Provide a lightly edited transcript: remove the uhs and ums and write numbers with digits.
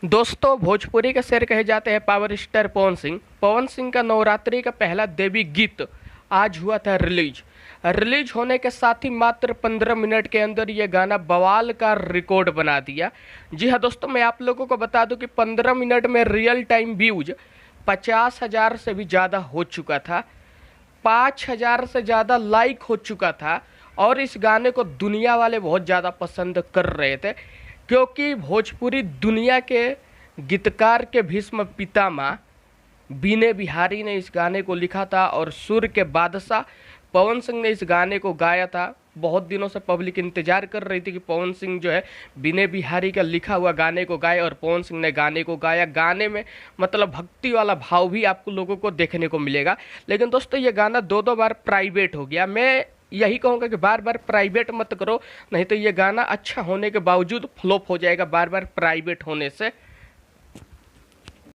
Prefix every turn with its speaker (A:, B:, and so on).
A: दोस्तों, भोजपुरी के शेर कहे जाते हैं पावर स्टार पवन सिंह। पवन सिंह का नवरात्रि का पहला देवी गीत आज हुआ था रिलीज। रिलीज होने के साथ ही मात्र 15 मिनट के अंदर ये गाना बवाल का रिकॉर्ड बना दिया। जी हाँ दोस्तों, मैं आप लोगों को बता दूं कि 15 मिनट में रियल टाइम व्यूज 50,000 से भी ज़्यादा हो चुका था। 5,000 से ज़्यादा लाइक हो चुका था और इस गाने को दुनिया वाले बहुत ज़्यादा पसंद कर रहे थे, क्योंकि भोजपुरी दुनिया के गीतकार के भीष्म पितामह बीने बिहारी ने इस गाने को लिखा था और सुर के बादशाह पवन सिंह ने इस गाने को गाया था। बहुत दिनों से पब्लिक इंतजार कर रही थी कि पवन सिंह जो है बीने बिहारी का लिखा हुआ गाने को गाए, और पवन सिंह ने गाने को गाया। गाने में मतलब भक्ति वाला भाव भी आपको लोगों को देखने को मिलेगा। लेकिन दोस्तों, ये गाना दो दो बार प्राइवेट हो गया। मैं यही कहूँगा कि बार बार प्राइवेट मत करो, नहीं तो ये गाना अच्छा होने के बावजूद फ्लॉप हो जाएगा बार बार प्राइवेट होने से।